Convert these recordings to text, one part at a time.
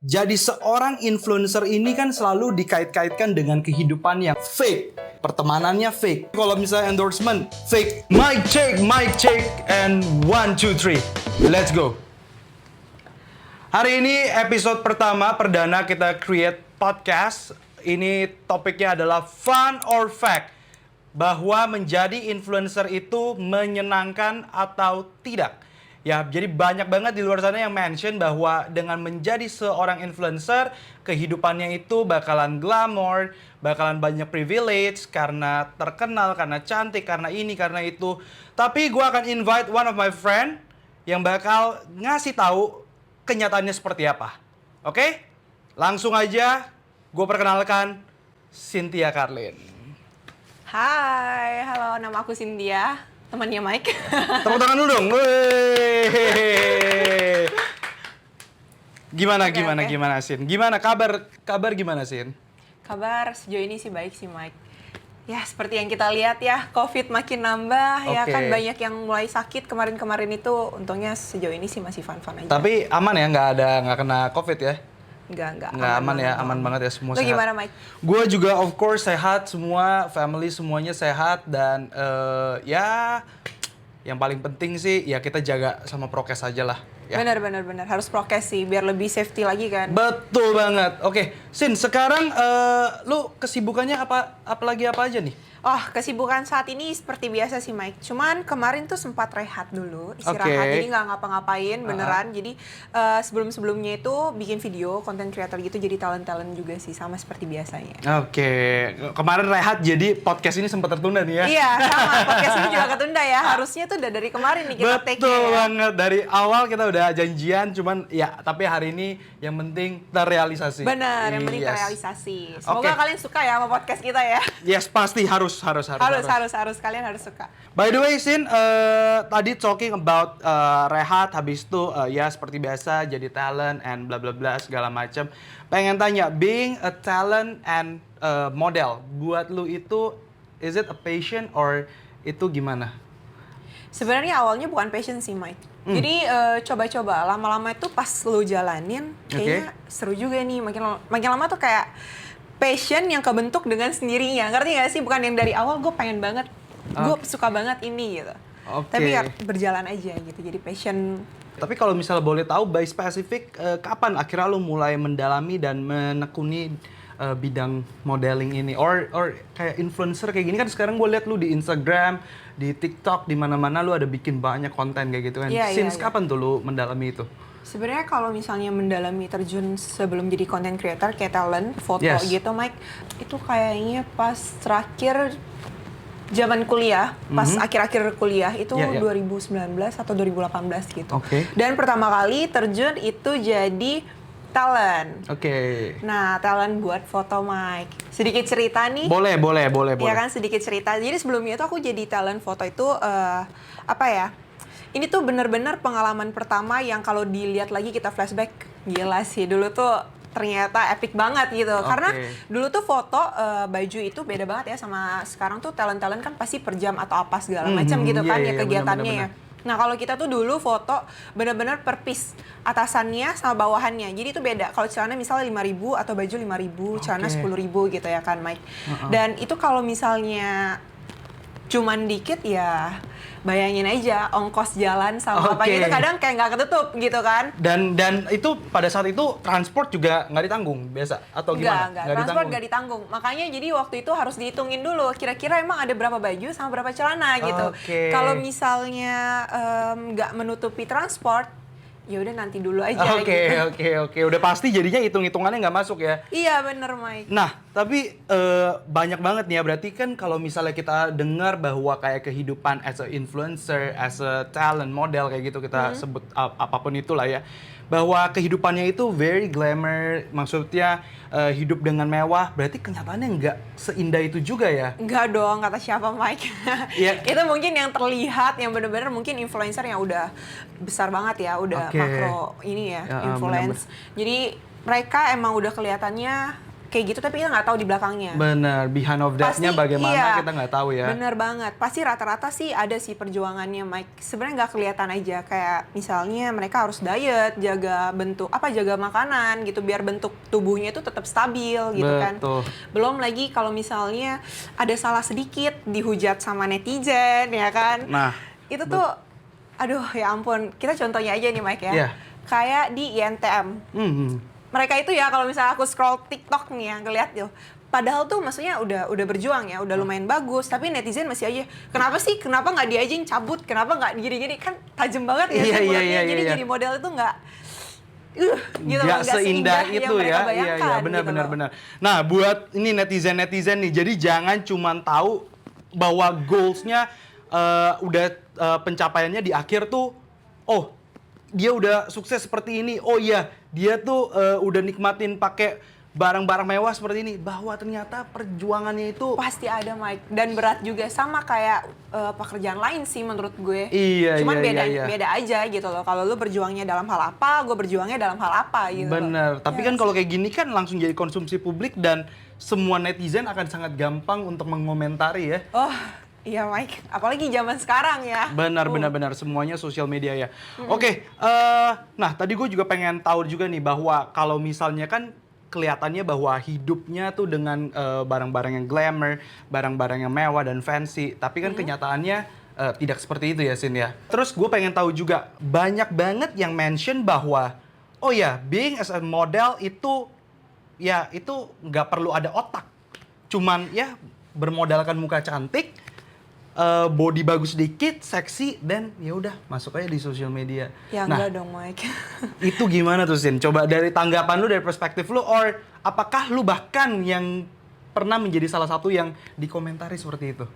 Jadi seorang influencer ini kan selalu dikait-kaitkan dengan kehidupan yang fake. Pertemanannya fake. Kalau misalnya endorsement, fake. Mic check, and 1, 2, 3. Let's go. Hari ini episode pertama perdana kita create podcast. Ini topiknya adalah fun or fact. Bahwa menjadi influencer itu menyenangkan atau tidak. Ya, jadi banyak banget di luar sana yang mention bahwa dengan menjadi seorang influencer, kehidupannya itu bakalan glamor, bakalan banyak privilege, karena terkenal, karena cantik, karena ini, karena itu. Tapi gue akan invite one of my friend yang bakal ngasih tahu kenyataannya seperti apa. Oke? Langsung aja, gue perkenalkan Cynthia Carlin. Hai, halo, nama aku Cynthia, temannya Mike. Tepuk tangan dulu dong. Wey. Gimana Sin? Gimana kabar gimana Sin? Kabar sejauh ini sih baik sih Mike. Ya seperti yang kita lihat ya, COVID makin nambah, ya kan banyak yang mulai sakit kemarin-kemarin itu. Untungnya sejauh ini sih masih fun-fun aja. Tapi aman ya, nggak kena COVID ya? Nggak aman ya, aman banget ya, semua sehat. Lo gimana Mike? Gue juga of course sehat, semua family semuanya sehat dan ya yang paling penting sih ya kita jaga sama prokes aja lah. Ya. Benar harus prokes sih biar lebih safety lagi kan. Betul banget. Oke, Sin, sekarang lu kesibukannya apa aja nih? Oh, kesibukan saat ini seperti biasa sih Mike. Cuman kemarin tuh sempat rehat dulu, istirahat. Jadi nggak ngapa-ngapain beneran. Jadi sebelum-sebelumnya itu bikin video, content creator gitu, jadi talent juga sih, sama seperti biasanya. Oke, kemarin rehat jadi podcast ini sempat tertunda nih ya? Iya, sama podcast ini juga ketunda ya. Harusnya tuh udah dari kemarin nih kita take-nya. Betul banget, dari awal kita udah janjian, cuman ya tapi hari ini yang penting terrealisasi. Bener, yang penting terrealisasi. Semoga kalian suka ya sama podcast kita ya. Yes, pasti harus. Kalian harus suka. By the way, Sin, tadi talking about rehat, habis itu ya seperti biasa jadi talent and bla bla bla segala macam. Pengen tanya, being a talent and model, buat lu itu is it a passion or itu gimana? Sebenarnya awalnya bukan passion sih, Mike. Jadi coba-coba, lama-lama itu pas lu jalanin, kayaknya seru juga nih. Makin lama tuh kayak passion yang kebentuk dengan sendirinya. Ngerti gak sih? Bukan yang dari awal gue pengen banget, gue suka banget ini gitu. Tapi ya berjalan aja gitu, jadi passion. Tapi kalau misalnya boleh tahu, by specific, kapan akhirnya lu mulai mendalami dan menekuni bidang modeling ini? Or kayak influencer kayak gini kan sekarang gue lihat lu di Instagram, di TikTok, di mana-mana lu ada bikin banyak konten kayak gitu kan. Since kapan tuh lu mendalami itu? Sebenarnya kalau misalnya mendalami terjun sebelum jadi content creator kayak talent, foto gitu Mike, itu kayaknya pas terakhir zaman kuliah, pas akhir-akhir kuliah itu 2019 atau 2018 gitu. Dan pertama kali terjun itu jadi talent. Nah, talent buat foto Mike. Sedikit cerita nih. Boleh. Ya kan, sedikit cerita. Jadi sebelumnya itu aku jadi talent foto itu apa ya? Ini tuh bener-bener pengalaman pertama yang kalau dilihat lagi kita flashback, gila sih dulu tuh ternyata epic banget gitu. Karena dulu tuh foto baju itu beda banget ya sama sekarang tuh talent-talent kan pasti per jam atau apa segala macam gitu kan ya kegiatannya ya. Nah kalau kita tuh dulu foto bener-bener per piece, atasannya sama bawahannya. Jadi itu beda. Kalau celana misalnya 5.000 atau baju 5.000, celana 10.000 gitu ya kan Mike. Dan itu kalau misalnya cuman dikit ya bayangin aja ongkos jalan sama apanya itu kadang kayak nggak ketutup gitu kan. Dan itu pada saat itu transport juga nggak ditanggung biasa atau gimana? Nggak transport nggak ditanggung. Makanya jadi waktu itu harus dihitungin dulu kira-kira emang ada berapa baju sama berapa celana gitu. Kalau misalnya nggak menutupi transport, ya udah nanti dulu aja. Oke. Udah pasti jadinya hitung-hitungannya nggak masuk ya. Iya bener Mike. Nah tapi banyak banget nih ya, berarti kan kalau misalnya kita dengar bahwa kayak kehidupan as a influencer, as a talent model kayak gitu kita sebut apapun itulah ya, bahwa kehidupannya itu very glamour, maksudnya hidup dengan mewah, berarti kenyataannya nggak seindah itu juga ya? Nggak dong, kata siapa Mike? Itu mungkin yang terlihat, yang bener-bener mungkin influencer yang udah besar banget ya, udah makro ini ya, influence. Jadi mereka emang udah kelihatannya kayak gitu tapi kita nggak tahu di belakangnya. Bener, behind of that-nya Pasti, bagaimana iya, kita nggak tahu ya. Bener banget. Pasti rata-rata sih ada sih perjuangannya Mike. Sebenarnya nggak kelihatan aja. Kayak misalnya mereka harus diet, jaga bentuk, jaga makanan gitu biar bentuk tubuhnya itu tetap stabil gitu kan. Belum lagi kalau misalnya ada salah sedikit dihujat sama netizen ya kan. Nah, itu tuh, aduh ya ampun. Kita contohnya aja nih Mike ya. Yeah. Kayak di INTM. Mereka itu ya kalau misalnya aku scroll TikTok nih yang ngeliat tuh, padahal tuh maksudnya udah berjuang ya, udah lumayan bagus, tapi netizen masih aja, kenapa nggak dia aja yang cabut, kenapa nggak gini-gini, kan tajam banget ya mulutnya, jadi model itu nggak gitu, nggak seindah itu yang ya. Iya, benar. Nah, buat ini netizen nih, jadi jangan cuman tahu bahwa goals-nya udah pencapaiannya di akhir tuh, oh dia udah sukses seperti ini, oh iya dia tuh udah nikmatin pakai barang-barang mewah seperti ini, bahwa ternyata perjuangannya itu pasti ada Mike, dan berat juga sama kayak pekerjaan lain sih menurut gue. Cuman beda aja gitu loh. Kalau lu berjuangnya dalam hal apa, gue berjuangnya dalam hal apa gitu. Bener, tapi kan kalau kayak gini kan langsung jadi konsumsi publik dan semua netizen akan sangat gampang untuk mengomentari ya. Oh iya Mike, apalagi zaman sekarang ya. Benar, semuanya sosial media ya. Oke, nah tadi gue juga pengen tahu juga nih bahwa kalau misalnya kan kelihatannya bahwa hidupnya tuh dengan barang-barang yang glamour, barang-barang yang mewah dan fancy, tapi kan kenyataannya tidak seperti itu ya Sin ya. Terus gue pengen tahu juga, banyak banget yang mention bahwa, oh ya, being as a model itu, ya itu nggak perlu ada otak. Cuman ya bermodalkan muka cantik, body bagus dikit, seksi, dan ya udah masuk aja di sosial media. Ya enggak dong Mike. Itu gimana tuh Sin? Coba dari tanggapan lu, dari perspektif lu, or apakah lu bahkan yang pernah menjadi salah satu yang dikomentari seperti itu?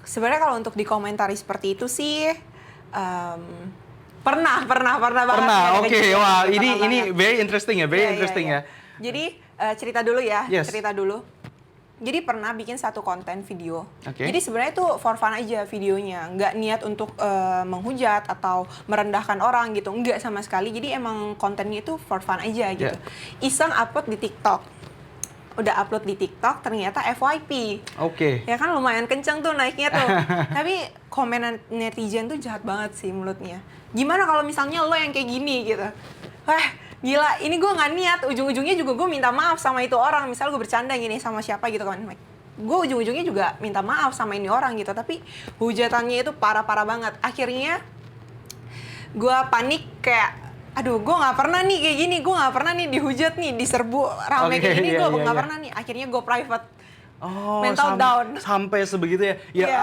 Sebenarnya kalau untuk dikomentari seperti itu sih pernah banget. Pernah, oke. Wah, ini banget. very interesting ya, ya. Jadi cerita dulu ya, Yes. cerita dulu. Jadi pernah bikin satu konten video. Okay. Jadi sebenarnya itu for fun aja videonya, nggak niat untuk menghujat atau merendahkan orang gitu, nggak sama sekali. Jadi emang kontennya itu for fun aja gitu. Iseng upload di TikTok. Udah upload di TikTok, ternyata FYP. Oke. Ya kan lumayan kenceng tuh naiknya tuh. Tapi komen netizen tuh jahat banget sih mulutnya. Gimana kalau misalnya lo yang kayak gini gitu? Wah, gila, ini gue nggak niat, ujung-ujungnya juga gue minta maaf sama itu orang. Misal gue bercanda gini sama siapa gitu kan, gue ujung-ujungnya juga minta maaf sama ini orang gitu. Tapi hujatannya itu parah-parah banget. Akhirnya gue panik kayak, aduh gue nggak pernah nih kayak gini, gue nggak pernah nih dihujat nih, diserbu rame kayak gini, gue nggak pernah nih. Akhirnya gue private. Mental down. Sampai sebegitu ya. Ya,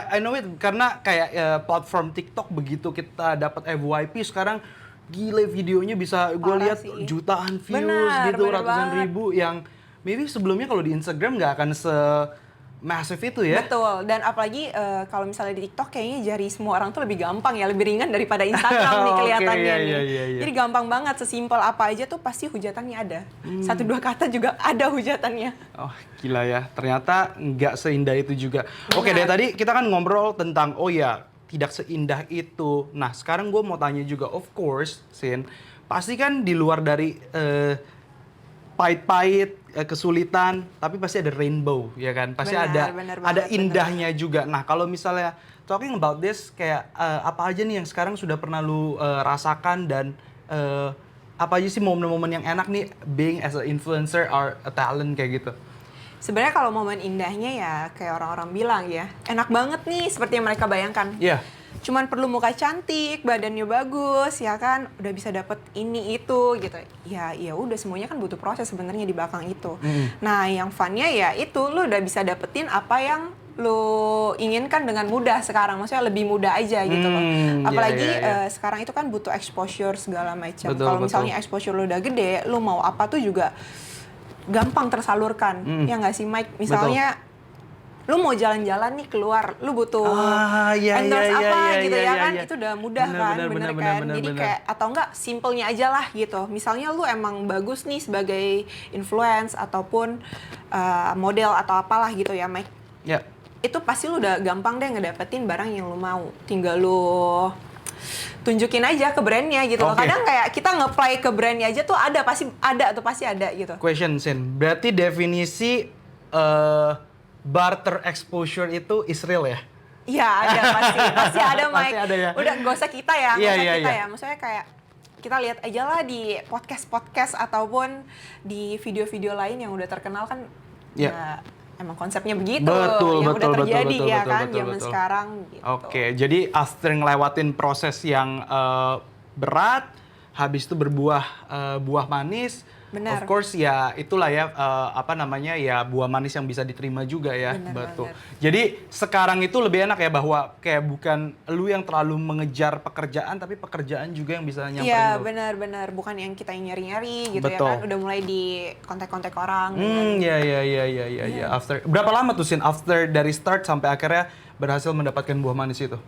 I know it, karena kayak platform TikTok begitu kita dapat FYP sekarang, gile videonya bisa gue lihat jutaan views gitu, ratusan ribu, yang maybe sebelumnya kalau di Instagram nggak akan massive itu ya. Betul, dan apalagi kalau misalnya di TikTok kayaknya jari semua orang tuh lebih gampang ya, lebih ringan daripada Instagram nih kelihatannya nih. Jadi gampang banget, sesimpel apa aja tuh pasti hujatannya ada. 1-2 kata juga ada hujatannya. Oh gila ya, ternyata nggak seindah itu juga. Oke, dari tadi kita kan ngobrol tentang, oh ya tidak seindah itu. Nah sekarang gue mau tanya juga, of course Sin, pasti kan di luar dari pahit-pahit, kesulitan, tapi pasti ada rainbow, ya kan? Pasti ada indahnya juga. Nah, kalau misalnya talking about this, kayak apa aja nih yang sekarang sudah pernah lu rasakan, dan apa aja sih momen-momen yang enak nih being as a influencer or a talent kayak gitu? Sebenarnya kalau momen indahnya ya kayak orang-orang bilang ya, enak banget nih seperti yang mereka bayangkan. Iya. Cuman perlu muka cantik, badannya bagus, ya kan, udah bisa dapet ini itu gitu. Ya udah, semuanya kan butuh proses sebenarnya di belakang itu. Nah, yang funnya ya itu lu udah bisa dapetin apa yang lu inginkan dengan mudah sekarang, maksudnya lebih mudah aja gitu loh. Apalagi sekarang itu kan butuh exposure segala macam. Kalau misalnya exposure lu udah gede, lu mau apa tuh juga gampang tersalurkan. Ya nggak sih Mike? Misalnya lu mau jalan-jalan nih keluar, lu butuh endorse gitu ya kan, itu udah mudah bener kan. Jadi kayak, atau enggak simpelnya aja lah gitu. Misalnya lu emang bagus nih sebagai influence ataupun model atau apalah gitu ya Mike. Itu pasti lu udah gampang deh ngedapetin barang yang lu mau. Tinggal lu tunjukin aja ke brandnya gitu loh. Oke. Kadang kayak kita nge-play ke brandnya aja tuh pasti ada gitu. Question, Sin. Berarti definisi barter exposure itu is real ya? Iya ada pasti ada Mike. Pasti ada ya. Udah gak usah kita ya, Iya, gak usah kita iya. ya. Maksudnya kayak kita lihat aja lah di podcast ataupun di video-video lain yang udah terkenal kan. Iya. Ya, emang konsepnya begitu. Betul, yang betul, udah terjadi betul, ya betul, kan betul, zaman betul. sekarang gitu. Oke, jadi after ngelewatin proses yang berat, habis itu berbuah buah manis. Benar. Of course ya itulah ya ya buah manis yang bisa diterima juga ya. Benar Betul. banget. Jadi sekarang itu lebih enak ya bahwa kayak bukan lu yang terlalu mengejar pekerjaan tapi pekerjaan juga yang bisa nyamperin Iya lu. benar-benar bukan yang kita nyari-nyari gitu Betul. ya kan. Udah mulai di kontak-kontak orang. Ya. After berapa lama tuh Sin after dari start sampai akhirnya berhasil mendapatkan buah manis itu?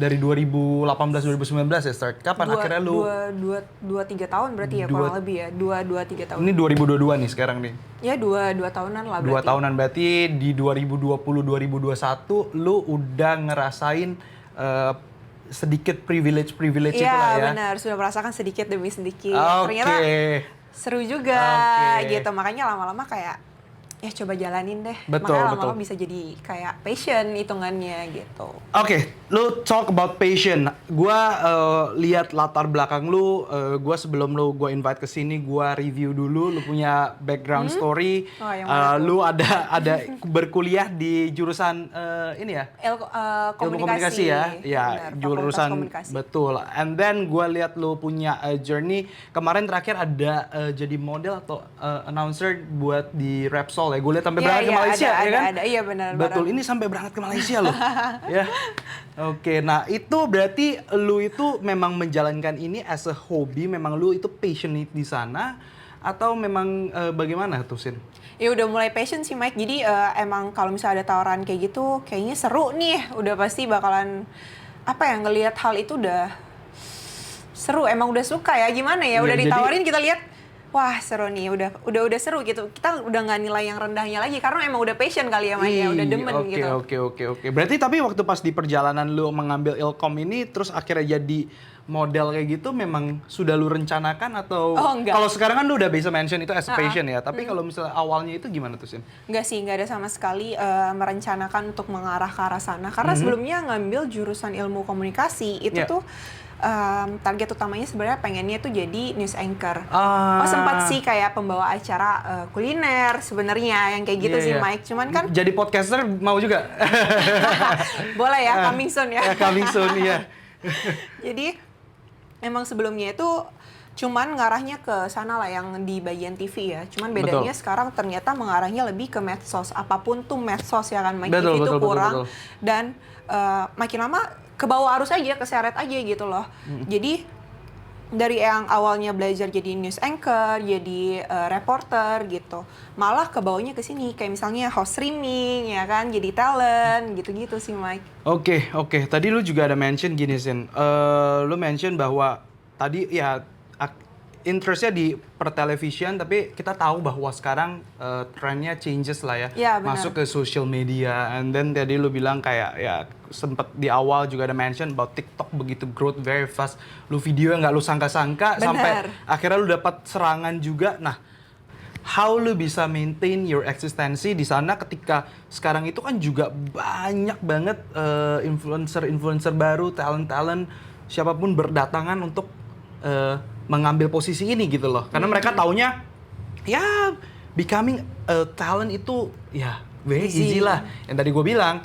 Dari 2018 2019 ya start. Kapan akhirnya lu? 2-3 tahun berarti ya kurang lebih ya. 2-3 tahun. Ini 2022 nih sekarang nih. Ya 2 tahunan lah 2 berarti. tahunan berarti di 2020 2021 lu udah ngerasain sedikit privilege itu Iya lah ya. benar, sudah merasakan sedikit demi sedikit. Oke. Ternyata seru juga Oke. gitu. Makanya lama-lama kayak ya coba jalanin deh. Betul, Makanya lama-lama betul. bisa jadi kayak passion hitungannya gitu. Oke, lu talk about passion. Gua lihat latar belakang lu. Gua sebelum gua invite ke sini, gua review dulu. Lu punya background story. Oh, yang mana tuh? Lu ada berkuliah di jurusan ini ya. Ilmu komunikasi ya. Ya, Benar, Fakultas jurusan komunikasi. betul. And then gua lihat lu punya journey. Kemarin terakhir ada jadi model atau announcer buat di Repsol ya. Gue lihat sampai Iya, berangkat ke iya, Malaysia ada, ya kan? ada. Iya, benar, Betul, barang. ini sampai berangkat ke Malaysia loh. Ya. Oke, nah itu berarti lu itu memang menjalankan ini as a hobby, memang lu itu passionate di sana atau memang bagaimana tuh Sin? Ya udah mulai passion sih Mike. Jadi emang kalau misalnya ada tawaran kayak gitu, kayaknya seru nih. Udah pasti bakalan ngelihat hal itu udah seru. Emang udah suka ya. Gimana ya? Iya, Udah jadi- ditawarin kita lihat. Wah seru nih, udah seru gitu. Kita udah nggak nilai yang rendahnya lagi karena emang udah passion kali ya Mike ya, udah demen gitu. Oke. Berarti tapi waktu pas di perjalanan lu mengambil Ilkom ini terus akhirnya jadi model kayak gitu memang sudah lu rencanakan atau Oh, enggak. kalau sekarang kan lu udah bisa mention itu as a passion ya, tapi kalau misalnya awalnya itu gimana tuh Sin? Nggak sih, nggak ada sama sekali merencanakan untuk mengarah ke arah sana. Karena sebelumnya ngambil jurusan ilmu komunikasi, itu Yeah. tuh target utamanya sebenarnya pengennya tuh jadi news anchor. Ah. Oh sempat sih kayak pembawa acara kuliner sebenarnya yang kayak gitu Iya, sih iya. Mike. Cuman kan Jadi podcaster mau juga? boleh ya, coming soon ya. Coming soon, iya. Jadi emang sebelumnya itu cuman ngarahnya ke sana lah yang di bagian TV ya. Cuman bedanya Betul. sekarang ternyata mengarahnya lebih ke medsos. Apapun tuh medsos ya kan, Mike. Betul, TV itu betul, kurang. betul. Dan makin lama ke bawah arus aja, keseret aja gitu loh. Jadi dari yang awalnya belajar jadi news anchor, jadi reporter gitu, malah ke bawahnya ke sini kayak misalnya host streaming ya kan, jadi talent gitu-gitu sih Mike. Oke. Tadi lu juga ada mention gini Sin. Lu mention bahwa tadi ya interestnya di pertelevisian, tapi kita tahu bahwa sekarang trennya changes lah ya. Ya, benar. Masuk ke social media, and then tadi lu bilang kayak ya sempet di awal juga ada mention about TikTok begitu growth very fast. Lu video yang nggak lu sangka-sangka Benar. sampai akhirnya lu dapat serangan juga. Nah, how lu bisa maintain your eksistensi di sana ketika sekarang itu kan juga banyak banget influencer baru, talent siapapun berdatangan untuk mengambil posisi ini gitu loh. Karena mereka taunya ya becoming a talent itu ya very easy lah. Yang tadi gue bilang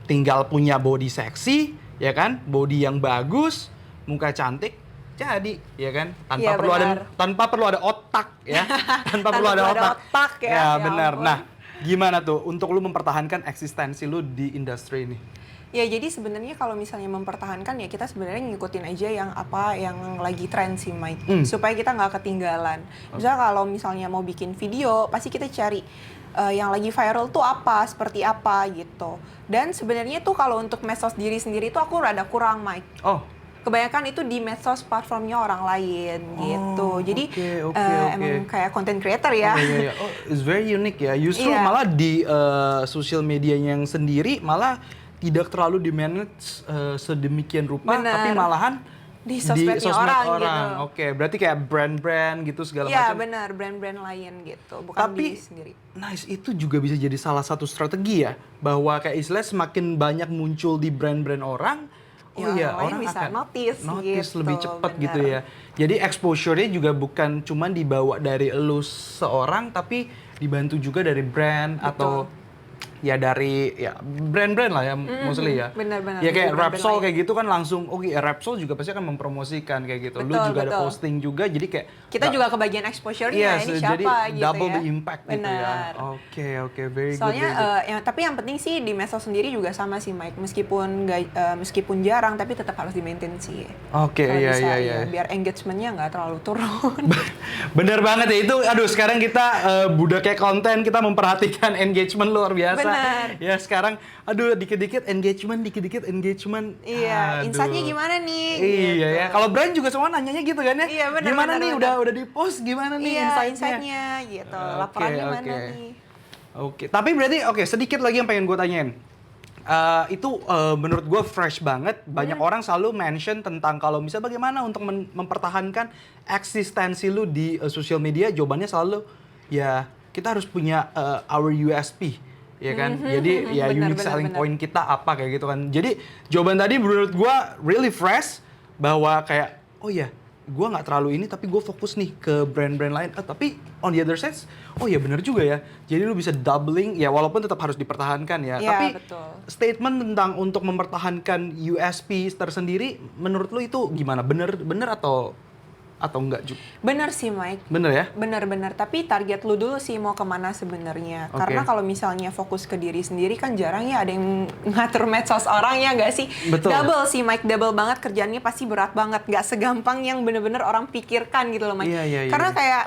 tinggal punya body seksi, ya kan? Body yang bagus, muka cantik, jadi, ya kan? Iya, Tanpa perlu ada otak ya. Tanpa perlu ada otak. ya. Ya, Ya benar. ampun. Nah, gimana tuh untuk lu mempertahankan eksistensi lu di industri ini? Ya jadi sebenarnya kalau misalnya mempertahankan ya kita sebenarnya ngikutin aja yang lagi tren sih Mike, supaya kita nggak ketinggalan. Misalnya kalau misalnya mau bikin video pasti kita cari yang lagi viral tuh apa, seperti apa gitu. Dan sebenarnya tuh kalau untuk medsos diri sendiri tuh aku rada kurang Mike. Oh, Kebanyakan itu di medsos platformnya orang lain gitu. Jadi oke. emang kayak content creator ya. Iya. Oh, it's very unique ya. Justru Iya. malah di social media yang sendiri malah tidak terlalu di-manage sedemikian rupa, Bener. tapi malahan Di sosmednya orang gitu. Oke, berarti kayak brand-brand gitu segala Iya macam. benar, brand-brand lain gitu, bukan Tapi diri sendiri. nice, itu juga bisa jadi salah satu strategi ya, bahwa kayak istilah semakin banyak muncul di brand-brand orang, oh Ya, iya orang lain orang bisa akan notice gitu, lebih cepat benar. gitu ya. Jadi exposure-nya juga bukan cuma dibawa dari elu seorang, tapi dibantu juga dari brand atau ya dari ya brand-brand lah ya mostly ya. Benar-benar, Ya kayak dari brand-brand Repsol lain. kayak gitu kan langsung, oke Repsol juga pasti akan mempromosikan kayak gitu. Lu Betul, juga ada betul. posting juga, jadi kayak Kita juga kebagian exposure-nya, iya, ini jadi siapa gitu double ya. the impact gitu ya. Benar. Oke, very Soalnya good. Very good. tapi yang penting sih di medsos sendiri juga sama sih Mike, meskipun jarang tapi tetap harus di-maintain sih. Oke, Kalau iya, bisa, iya, ya, iya. biar engagement-nya nggak terlalu turun. Bener banget ya itu. Aduh, sekarang kita budaknya konten, kita memperhatikan engagement luar biasa. Benar. Ya sekarang, aduh dikit-dikit engagement. Iya, Aduh. insight-nya gimana nih? Iya gitu. ya. Kalau brand juga semua nanyanya gitu kan ya. Iya, benar, Gimana benar, nih benar. udah di post gimana nih Iya, insight-nya? insight-nya gitu. Oke, Laporannya mana oke. nih? Oke, tapi berarti sedikit lagi yang pengen gue tanyain. Itu menurut gue fresh banget. Banyak orang selalu mention tentang kalau misalnya bagaimana untuk mempertahankan eksistensi lu di social media. Jawabannya selalu ya kita harus punya our USP, ya kan? Jadi ya Benar, unique benar, selling benar. point kita apa kayak gitu kan. Jadi jawaban tadi menurut gue really fresh bahwa kayak oh ya gue nggak terlalu ini tapi gue fokus nih ke brand-brand lain. Tapi on the other side, oh ya benar juga ya. Jadi lu bisa doubling ya walaupun tetap harus dipertahankan ya. Iya, Tapi betul. statement tentang untuk mempertahankan USP tersendiri menurut lu itu gimana? Bener atau enggak juga? Bener sih Mike. Bener ya? Bener-bener, tapi target lu dulu sih mau kemana sebenarnya. Oke. Karena kalau misalnya fokus ke diri sendiri kan jarang ya ada yang ngatur medsos orang ya nggak sih? Betul. Double sih Mike, double banget kerjaannya pasti berat banget. Nggak segampang yang bener-bener orang pikirkan gitu loh Mike. Iya. Karena kayak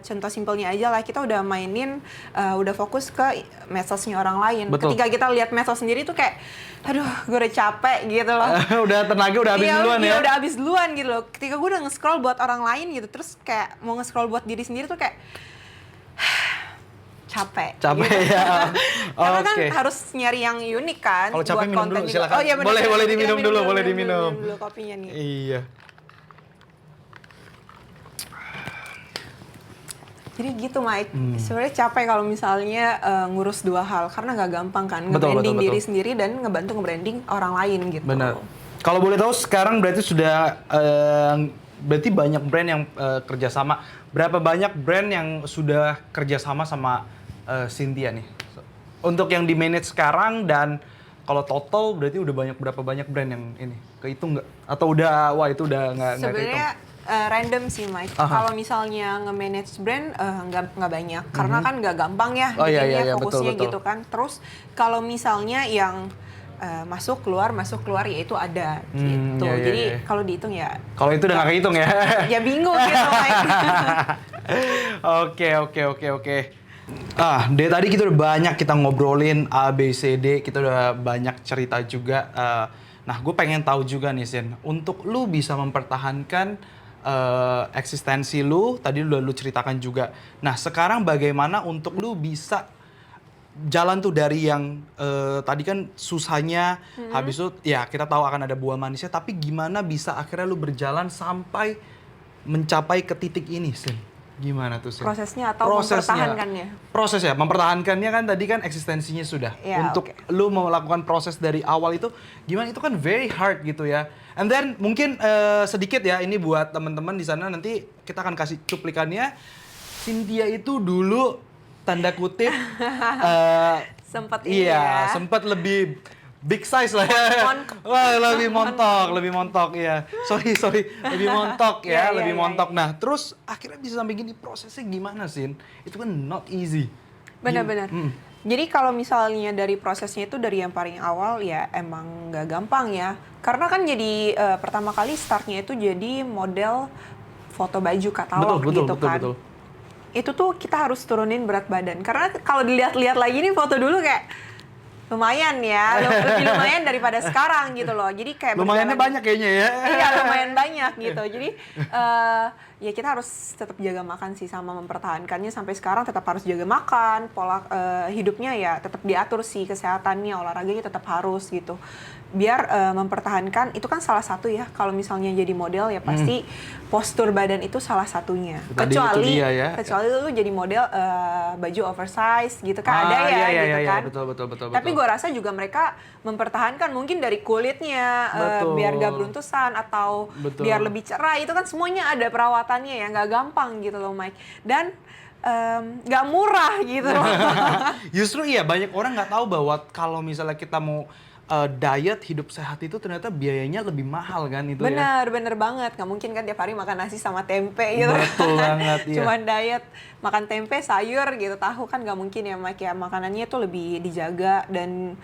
contoh simpelnya aja lah, kita udah mainin, udah fokus ke medsosnya orang lain. Betul. Ketika kita lihat medsos sendiri tuh kayak, aduh gue udah capek gitu loh. Udah tenaga udah habis Iya, duluan iya, ya? udah habis duluan gitu loh. Ketika gue udah nge-scroll buat orang lain gitu, terus kayak mau nge-scroll buat diri sendiri tuh kayak capek. Capek gitu. ya. Karena kan Oke. harus nyari yang unik kan. Kalau capek buat minum konten dulu, juga. silakan. Oh iya bener, Boleh Kita diminum dulu, boleh diminum. dulu kopinya nih. Iya. Jadi gitu Mike, sebenarnya capek kalau misalnya ngurus dua hal karena nggak gampang kan, Betul, nge-branding betul, diri betul. sendiri dan ngebantu nge-branding orang lain gitu. Benar. Kalau boleh tahu sekarang berarti sudah berarti banyak brand yang kerjasama. Berapa banyak brand yang sudah kerjasama sama Cynthia nih? Untuk yang di manage sekarang dan kalau total berarti udah berapa banyak brand yang ini kehitung nggak? Atau udah wah itu udah nggak kehitung? Sebenarnya random sih Mike. Aha. Kalau misalnya nge-manage brand nggak banyak karena kan nggak gampang ya Oh, iya, bikinnya, iya, fokusnya betul. gitu kan. Terus kalau misalnya yang masuk keluar ya itu ada gitu. iya, iya, Jadi iya. kalau dihitung ya Kalau itu udah nggak kehitung ya? ya bingung gitu Mike. Oke. Dari tadi kita udah banyak kita ngobrolin A, B, C, D. Kita udah banyak cerita juga. Nah, gue pengen tahu juga nih, Sin. Untuk lu bisa mempertahankan eksistensi lu, tadi udah lu ceritakan juga. Nah, sekarang bagaimana untuk lu bisa jalan tuh dari yang tadi kan susahnya, habis itu ya kita tahu akan ada buah manisnya, tapi gimana bisa akhirnya lu berjalan sampai mencapai ke titik ini, Sin? Gimana tuh, Sin? Prosesnya atau mempertahankannya? Proses ya, mempertahankannya kan tadi kan eksistensinya sudah. Ya, Untuk oke. lu melakukan proses dari awal itu gimana, itu kan very hard gitu ya. And then mungkin sedikit ya ini buat teman-teman di sana, nanti kita akan kasih cuplikannya. Cynthia itu dulu tanda kutip Sempet ini iya, ya. sempat lebih big size lah ya. Wah, lebih montok ya. Sorry, lebih montok ya, Iya, lebih iya, montok. Nah, terus akhirnya bisa sampai gini, prosesnya gimana, Sin? Itu kan not easy. Benar-benar. Jadi kalau misalnya dari prosesnya itu dari yang paling awal ya emang nggak gampang ya. Karena kan jadi pertama kali startnya itu jadi model foto baju katalog gitu kan. Betul. Itu tuh kita harus turunin berat badan. Karena kalau dilihat-lihat lagi nih foto dulu kayak lumayan ya, lebih lumayan daripada sekarang gitu loh. Jadi kayak Lumayannya berjalan- banyak kayaknya ya. Iya lumayan banyak gitu. Jadi ya kita harus tetap jaga makan sih, sama mempertahankannya sampai sekarang tetap harus jaga makan, pola hidupnya ya tetap diatur sih, kesehatannya, olahraganya tetap harus gitu. Biar mempertahankan, itu kan salah satu ya, kalau misalnya jadi model ya pasti postur badan itu salah satunya. Tadi itu dia ya. Kecuali lu jadi model baju oversize gitu kan, ada ya iya, gitu iya, kan. Betul. Tapi gue rasa juga mereka mempertahankan mungkin dari kulitnya, biar gak beruntusan atau biar lebih cerah, itu kan semuanya ada perawatannya ya, nggak gampang gitu loh Mike. Dan nggak murah gitu loh. Justru iya, banyak orang nggak tahu bahwa kalau misalnya kita mau diet hidup sehat itu ternyata biayanya lebih mahal kan itu ya. Bener banget, nggak mungkin kan tiap hari makan nasi sama tempe gitu. Betul banget, iya. Cuman diet makan tempe, sayur gitu, tahu kan nggak mungkin ya Mike ya. Makanannya tuh lebih dijaga, dan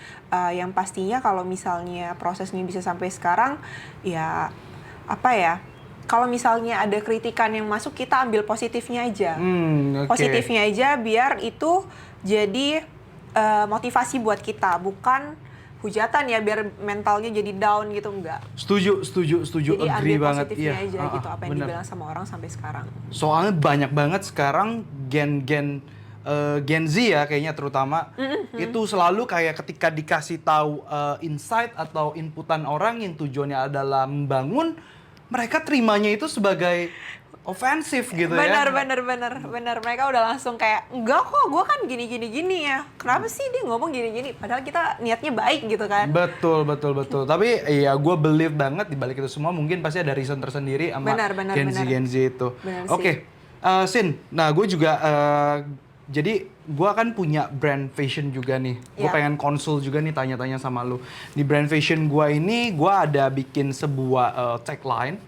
yang pastinya kalau misalnya prosesnya bisa sampai sekarang ya apa ya, kalau misalnya ada kritikan yang masuk, kita ambil positifnya aja. Okay. Positifnya aja biar itu jadi motivasi buat kita, bukan hujatan ya, biar mentalnya jadi down gitu, enggak. Setuju, Jadi agree ambil banget. positifnya Iya. aja gitu, apa yang Bener. dibilang sama orang sampai sekarang. Soalnya banyak banget sekarang Gen Z ya kayaknya terutama, itu selalu kayak ketika dikasih tahu insight atau inputan orang yang tujuannya adalah membangun, mereka terimanya itu sebagai ofensif gitu ya. Benar. Mereka udah langsung kayak, enggak kok, gue kan gini ya. Kenapa sih dia ngomong gini? Padahal kita niatnya baik gitu kan. Betul. Tapi ya gue believe banget di balik itu semua mungkin pasti ada reason tersendiri sama Gen Z itu. Oke. Sin, nah gue juga jadi gue kan punya brand fashion juga nih. Gue pengen konsul juga nih, tanya-tanya sama lu. Di brand fashion gue ini, gue ada bikin sebuah tagline.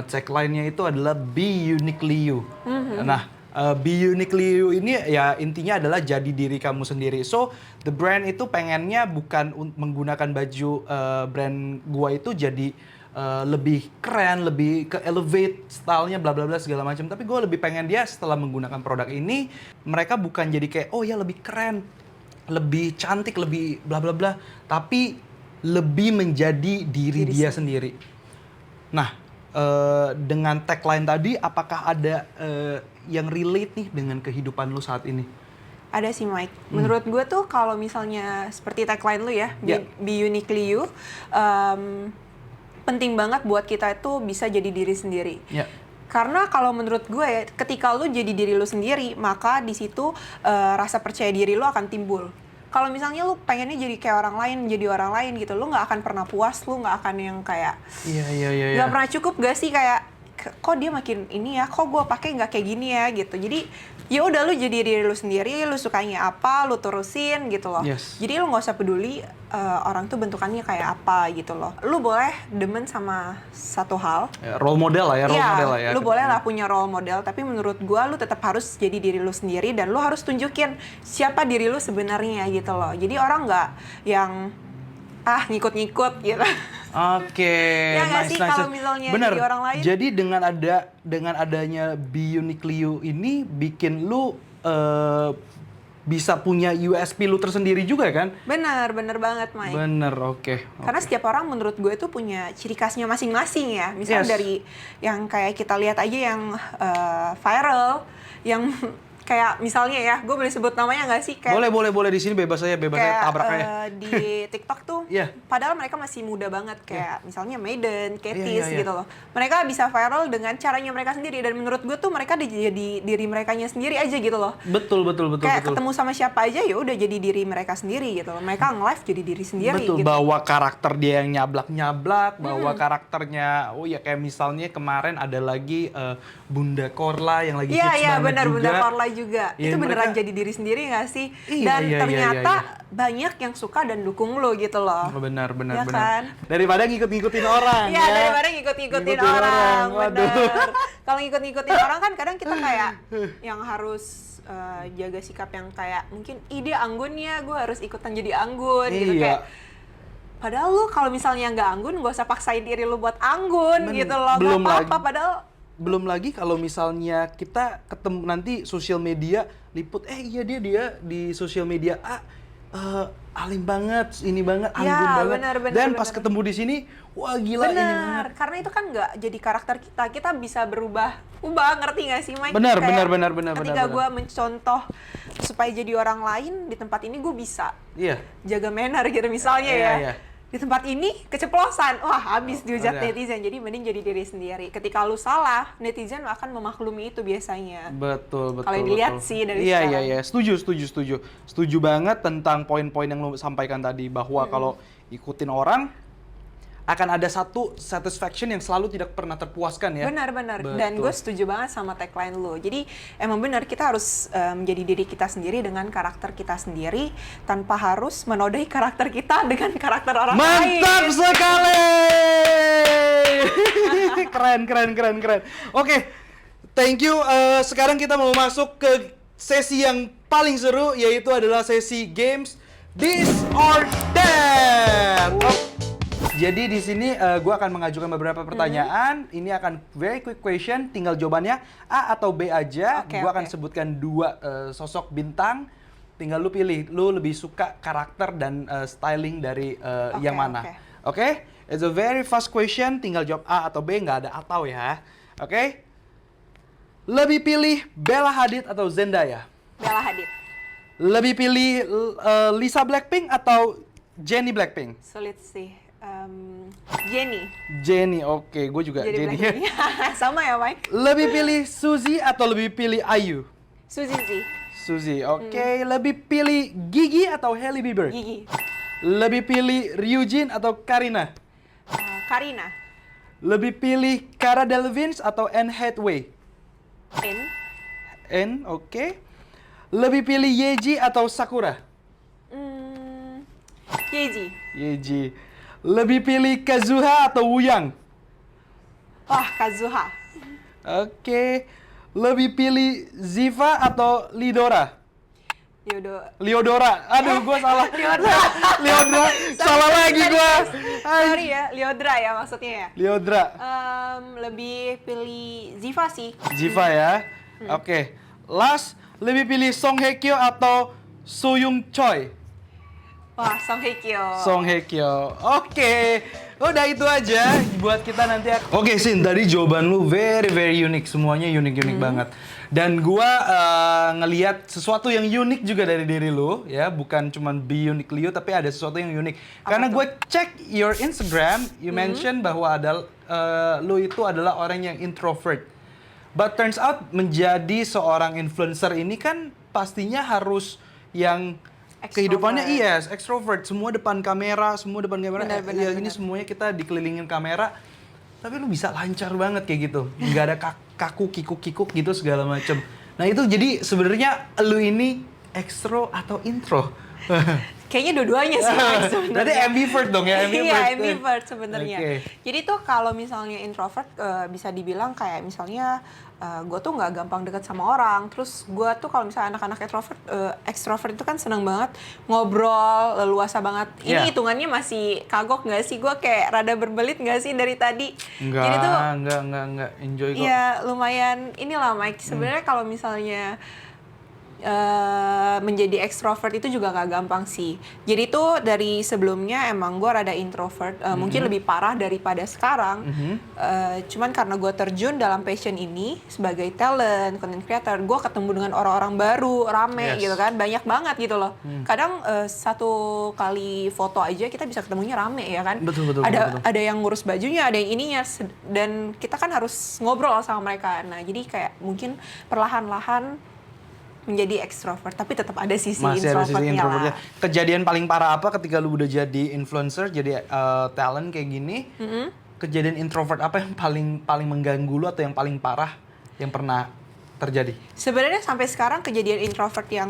Tagline-nya itu adalah Be Uniquely You. Nah, Be Uniquely You ini ya intinya adalah jadi diri kamu sendiri. So, the brand itu pengennya bukan menggunakan baju brand gue itu jadi lebih keren, lebih ke elevate stylenya, bla bla bla segala macam. Tapi gue lebih pengen dia setelah menggunakan produk ini, mereka bukan jadi kayak oh ya lebih keren, lebih cantik, lebih bla bla bla, tapi lebih menjadi diri dia sendiri. Nah, dengan tagline tadi, apakah ada yang relate nih dengan kehidupan lu saat ini? Ada sih Mike. Menurut gue tuh kalau misalnya seperti tagline lu ya, Be Uniquely You, penting banget buat kita itu bisa jadi diri sendiri. Karena kalau menurut gue ya, ketika lu jadi diri lu sendiri, maka di situ rasa percaya diri lu akan timbul. Kalau misalnya lu pengennya jadi kayak orang lain, jadi orang lain gitu, lu nggak akan pernah puas, lu nggak akan yang kayak nggak pernah cukup gak sih, kayak kok dia makin ini ya, kok gue pakai nggak kayak gini ya gitu. Jadi ya udah, lu jadi diri lu sendiri, lu sukanya apa, lu terusin gitu loh. Jadi lu nggak usah peduli orang tuh bentukannya kayak apa gitu loh. Lu boleh demen sama satu hal. Role model lah ya, model lah ya. Lu boleh lah punya role model, tapi menurut gua lu tetap harus jadi diri lu sendiri, dan lu harus tunjukin siapa diri lu sebenarnya gitu loh. Jadi orang nggak yang ngikut-ngikut gitu. Oke, ya nggak sih kalau misalnya bener. Jadi orang lain. Jadi dengan adanya Be Uniquely You ini bikin lu bisa punya USP lu tersendiri juga kan? Bener banget Mike. Bener, oke. Karena setiap orang menurut gue itu punya ciri khasnya masing-masing ya. Misalnya dari yang kayak kita lihat aja yang viral, yang kayak misalnya ya, gue boleh sebut namanya nggak sih? Kayak, boleh di sini bebas aja tabrak aja. Di TikTok tuh, padahal mereka masih muda banget, kayak misalnya Maiden, Katies gitu loh. Mereka bisa viral dengan caranya mereka sendiri, dan menurut gue tuh mereka jadi diri merekanya sendiri aja gitu loh. Betul. Kayak ketemu sama siapa aja ya udah jadi diri mereka sendiri gitu loh. Mereka nge-live jadi diri sendiri. Betul, gitu. bawa karakter dia yang nyablak, bawa karakternya. Oh ya kayak misalnya kemarin ada lagi Bunda Korla yang lagi hits banget juga. Iya benar, Bunda Korla juga. Ya, itu beneran jadi diri sendiri gak sih? Iya, dan ternyata banyak yang suka dan dukung lo gitu loh. Benar. Kan? Daripada ngikut-ngikutin orang. Iya, daripada ngikut-ngikutin orang. Bener. Kalau ngikut-ngikutin orang kan kadang kita kayak yang harus jaga sikap yang kayak mungkin ide anggun ya, gue harus ikutan jadi anggun gitu kayak. Padahal lu kalau misalnya nggak anggun, gak usah paksain diri lu buat anggun gitu loh. Gak apa-apa, padahal belum lagi kalau misalnya kita ketemu nanti sosial media liput dia di sosial media A alim banget, ini banget, Ya, anggun banget. benar, Dan pas benar. ketemu di sini, wah gila ini banget. Benar, karena itu kan nggak jadi karakter kita bisa ubah, ngerti nggak sih Mike? Benar, Kayak benar. Ketika gue mencontoh supaya jadi orang lain di tempat ini gue bisa Iya. jaga manner gitu misalnya Iya, ya. iya. Di tempat ini keceplosan, wah habis dihujat Udah. netizen. Jadi mending jadi diri sendiri. Ketika lu salah, netizen akan memaklumi itu biasanya. Betul. Kalau dilihat sih dari Iya, sekarang. iya. Setuju banget tentang poin-poin yang lo sampaikan tadi bahwa kalau ikutin orang akan ada satu satisfaction yang selalu tidak pernah terpuaskan ya. Benar. Betul. Dan gue setuju banget sama tagline lu. Jadi emang benar kita harus menjadi diri kita sendiri dengan karakter kita sendiri tanpa harus menodai karakter kita dengan karakter orang lain. Mantap sekali. keren. Oke. Thank you. Sekarang kita mau masuk ke sesi yang paling seru, yaitu adalah sesi games This or That. Jadi di sini gue akan mengajukan beberapa pertanyaan. Ini akan very quick question. Tinggal jawabannya A atau B aja. Oke, Gue akan oke. sebutkan 2 sosok bintang. Tinggal lu pilih. Lu lebih suka karakter dan styling dari yang mana. Oke? It's a very fast question. Tinggal jawab A atau B. Nggak ada atau ya. Oke? Lebih pilih Bella Hadid atau Zendaya? Bella Hadid. Lebih pilih Lisa Blackpink atau Jennie Blackpink? Sulit sih. Jennie. Jennie, oke. Gue juga Jadi Jennie. Blackpink. Sama ya Mike? Lebih pilih Suzy atau lebih pilih Ayu? Suzy sih. Suzy, oke. Lebih pilih Gigi atau Hailey Bieber? Gigi. Lebih pilih Ryujin atau Karina? Karina. Lebih pilih Cara Delevingne atau Anne Hathaway? In. Anne, oke. Lebih pilih Yeji atau Sakura? Yeji. Yeji. Lebih pilih Kazuha atau Wuyang? Wah, Kazuha. Oke. Lebih pilih Ziva atau Lidora? Liodora. Aduh, gue salah. Liodra. Salah lagi gue. Sorry ya, Liodra ya maksudnya ya. Liodra. Lebih pilih Ziva sih. Ziva ya. Oke. Last, lebih pilih Song Hye Kyo atau Soyoung Choi? Wah, Song Hye Kyo. Song Hye Kyo. Oke. Udah itu aja buat kita nanti. Oke, Sin, tadi jawaban lu very unik. Semuanya unik banget. Dan gua ngelihat sesuatu yang unik juga dari diri lu, ya, bukan cuman be unique Leo, tapi ada sesuatu yang unik. Karena gue cek your Instagram, you mention bahwa lu itu adalah orang yang introvert. But turns out menjadi seorang influencer ini kan pastinya harus yang kehidupannya extrovert, semua depan kamera. Benar, Ya, ini semuanya kita dikelilingin kamera. Tapi lu bisa lancar banget kayak gitu. Nggak ada kaku, kikuk gitu segala macem. Nah itu jadi sebenarnya lu ini extro atau intro? Kayaknya dua-duanya sih Mike, sebenarnya. Berarti ambivert dong ya, ambivert. Iya, ambivert sebenarnya. Oke. Jadi tuh kalau misalnya introvert bisa dibilang kayak misalnya gue tuh nggak gampang deket sama orang. Terus gue tuh kalau misalnya anak-anak extrovert itu kan seneng banget ngobrol, leluasa banget. Ini Iya. hitungannya masih kagok nggak sih? Gue kayak rada berbelit nggak sih dari tadi? Jadi tuh Enggak. Enjoy kok. ya lumayan inilah Mike. Sebenarnya kalau misalnya menjadi extrovert itu juga gak gampang sih. Jadi tuh dari sebelumnya emang gue rada introvert, mungkin lebih parah daripada sekarang. Cuman karena gue terjun dalam passion ini sebagai talent, content creator, gue ketemu dengan orang-orang baru, rame gitu kan, banyak banget gitu loh. Kadang satu kali foto aja kita bisa ketemunya rame ya kan. Betul. Ada yang ngurus bajunya, ada yang ininya, dan kita kan harus ngobrol sama mereka. Nah jadi kayak mungkin perlahan-lahan menjadi extrovert, tapi tetap ada sisi Masih ada sisi introvertnya introvertnya. lah. Kejadian paling parah apa ketika lu udah jadi influencer, jadi talent kayak gini? Kejadian introvert apa yang paling mengganggu lu atau yang paling parah yang pernah terjadi? Sebenarnya sampai sekarang kejadian introvert yang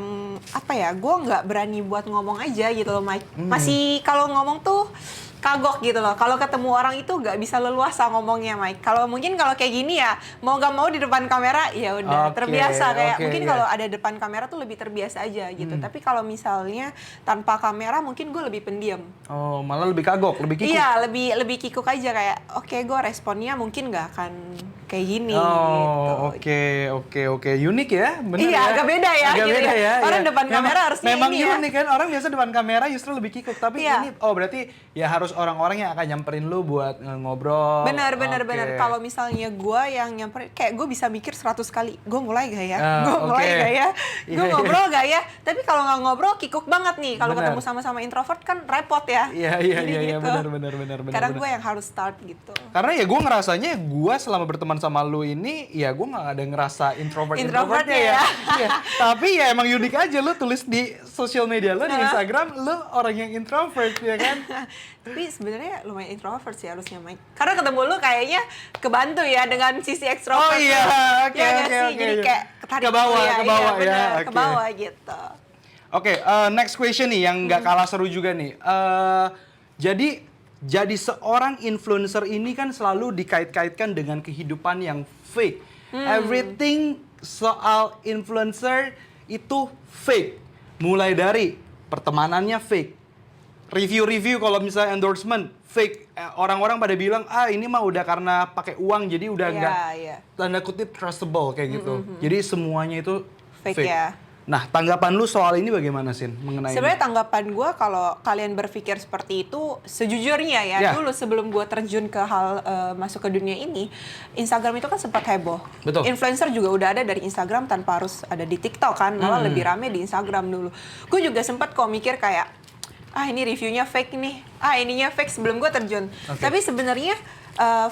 apa ya, gue nggak berani buat ngomong aja gitu loh Mike. Masih kalau ngomong tuh kagok gitu loh. Kalau ketemu orang itu nggak bisa leluasa ngomongnya, Mike. Kalau kayak gini ya, mau nggak mau di depan kamera ya udah terbiasa kayak mungkin kalau ada depan kamera tuh lebih terbiasa aja gitu. Tapi kalau misalnya tanpa kamera mungkin gue lebih pendiam. Oh, malah lebih kagok, lebih kikuk. Iya, lebih kikuk aja kayak oke, gue responnya mungkin nggak akan kayak gini gitu. Oke. Unik ya, benar iya, ya. agak beda ya. Agak gitu beda ya. Orang iya. depan kamera harusnya memang ini ya. unik kan, orang biasa depan kamera justru lebih kikuk. Tapi Iya. ini, berarti ya harus orang-orang yang akan nyamperin lu buat ngobrol. Benar. Oke. Kalau misalnya gue yang nyamperin, kayak gue bisa mikir 100 kali, gue mulai gak ya? Gue oke. mulai gak ya? Gue Iya, ngobrol gak ya? Tapi kalau nggak ngobrol, kikuk banget nih. Kalau Benar. ketemu sama-sama introvert kan repot ya. Iya, Jadi gitu. benar. Kadang gue yang harus start gitu. Karena ya gue ngerasanya gue selama berteman sama lu ini ya gue nggak ada ngerasa introvertnya ya. Iya. Tapi ya emang unik aja lu tulis di sosial media lu di Instagram lu orang yang introvert ya kan. Tapi sebenarnya lumayan introvert sih harusnya, Mike. Karena ketemu lu kayaknya kebantu ya dengan sisi ekstrovert. Oh iya, oke. Jadi kayak ketarik ke bawah ya. ya. Bener, Oke. ke bawah gitu. Oke, next question nih yang nggak kalah seru juga nih. Jadi seorang influencer ini kan selalu dikait-kaitkan dengan kehidupan yang fake. Everything soal influencer itu fake. Mulai dari pertemanannya fake. Review-review kalau misalnya endorsement fake. Orang-orang pada bilang, ini mah udah karena pakai uang jadi udah nggak tanda kutip trustable kayak gitu. Jadi semuanya itu fake. Ya. Nah, tanggapan lu soal ini bagaimana, Sin? Mengenai Sebenarnya tanggapan gue kalau kalian berpikir seperti itu, sejujurnya ya, dulu sebelum gue terjun ke hal masuk ke dunia ini, Instagram itu kan sempat heboh. Betul. Influencer juga udah ada dari Instagram tanpa harus ada di TikTok kan, malah lebih rame di Instagram dulu. Gue juga sempat kok mikir kayak, ini reviewnya fake nih, ininya fake sebelum gue terjun. Tapi sebenarnya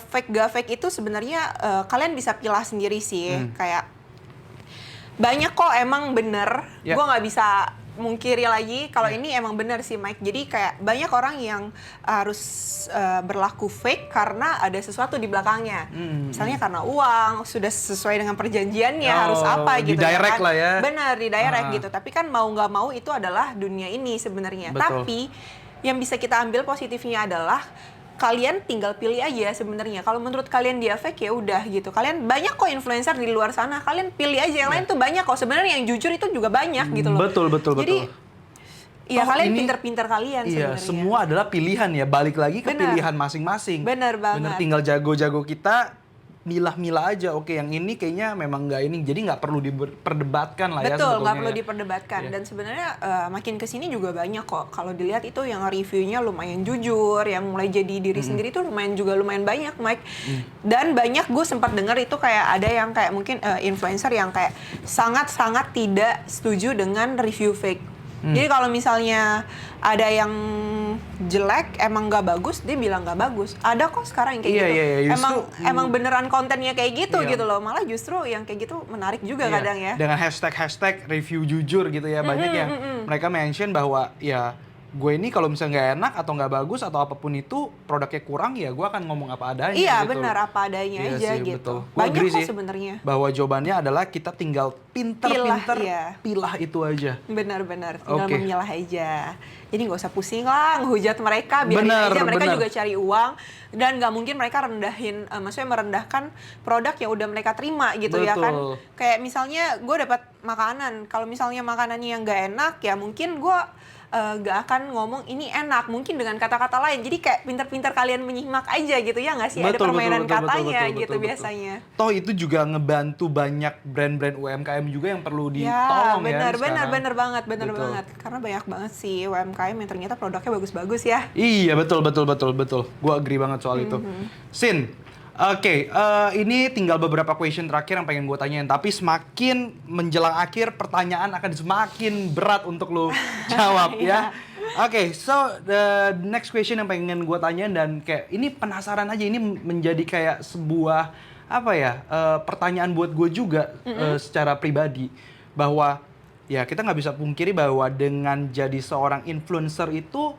fake gak fake itu sebenarnya kalian bisa pilah sendiri sih, kayak banyak kok emang bener, gue nggak bisa mungkiri lagi kalau ini emang bener sih, Mike. Jadi kayak banyak orang yang harus berlaku fake karena ada sesuatu di belakangnya. Misalnya karena uang, sudah sesuai dengan perjanjiannya harus apa gitu. Di direct kan? lah ya. Bener, di direct gitu. Tapi kan mau nggak mau itu adalah dunia ini sebenarnya. Tapi yang bisa kita ambil positifnya adalah kalian tinggal pilih aja sebenarnya. Kalau menurut kalian dia fake ya udah gitu. Kalian banyak kok influencer di luar sana. Kalian pilih aja yang lain tuh banyak kok. Sebenarnya yang jujur itu juga banyak gitu loh. Betul. Jadi ya kalian pinter-pinter kalian sebenarnya. Iya, semua adalah pilihan ya. Balik lagi ke pilihan masing-masing. Bener banget. Bener, tinggal jago-jago kita milah-milah aja. Oke, yang ini kayaknya memang nggak ini. Jadi nggak perlu diperdebatkan lah ya. Betul, nggak perlu diperdebatkan. Dan sebenarnya makin kesini juga banyak kok. Kalau dilihat itu yang reviewnya lumayan jujur, yang mulai jadi diri sendiri tuh lumayan banyak, Mike. Dan banyak gue sempat dengar itu kayak ada yang kayak mungkin influencer yang kayak sangat-sangat tidak setuju dengan review fake. Jadi kalau misalnya ada yang jelek, emang nggak bagus, dia bilang nggak bagus. Ada kok sekarang yang kayak gitu. Emang beneran kontennya kayak gitu gitu loh. Malah justru yang kayak gitu menarik juga kadang ya. Dengan hashtag review jujur gitu ya. Banyak yang mereka mention bahwa ya gue ini kalau misalnya nggak enak atau nggak bagus atau apapun itu produknya kurang ya gue akan ngomong apa adanya. Iya gitu. Benar apa adanya aja sih, gitu. Banyak kok sebenarnya. Bahwa jawabannya adalah kita tinggal pinter-pinter pilah itu aja. Benar-benar tinggal memilah aja. Jadi nggak usah pusing lah ngehujat mereka, biarin aja mereka juga cari uang dan nggak mungkin mereka maksudnya merendahkan produk yang udah mereka terima gitu ya kan. Kayak misalnya gue dapat makanan, kalau misalnya makanannya yang nggak enak ya mungkin gue gak akan ngomong ini enak, mungkin dengan kata-kata lain. Jadi kayak pinter-pinter kalian menyimak aja gitu ya nggak sih? Ada permainan katanya gitu biasanya. Toh itu juga ngebantu banyak brand-brand UMKM juga yang perlu ditolong bener banget. Karena banyak banget sih UMKM yang ternyata produknya bagus-bagus ya. Iya betul. Gue agree banget soal itu. Sin, oke, ini tinggal beberapa question terakhir yang pengen gue tanyain. Tapi semakin menjelang akhir, pertanyaan akan semakin berat untuk lo jawab ya. Oke, so the next question yang pengen gue tanyain dan kayak ini penasaran aja. Ini menjadi kayak sebuah pertanyaan buat gue juga secara pribadi. Bahwa ya kita nggak bisa pungkiri bahwa dengan jadi seorang influencer itu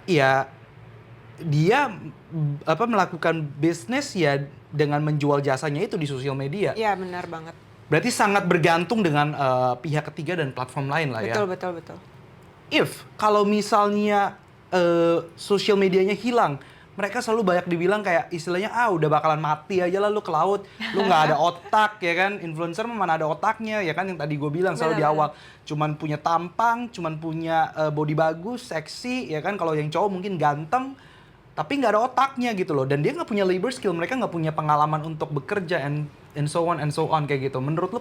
ya dia melakukan bisnis ya dengan menjual jasanya itu di sosial media. Iya, benar banget. Berarti sangat bergantung dengan pihak ketiga dan platform lain lah ya. Betul. If kalau misalnya sosial medianya hilang. Mereka selalu banyak dibilang kayak istilahnya udah bakalan mati aja lah lu ke laut, lu nggak ada otak ya kan. Influencer mana ada otaknya ya kan, yang tadi gue bilang selalu di awal, cuman punya tampang, cuman punya body bagus, seksi ya kan. Kalau yang cowok mungkin ganteng tapi nggak ada otaknya gitu loh, dan dia nggak punya labor skill, mereka nggak punya pengalaman untuk bekerja and so on kayak gitu. Menurut lu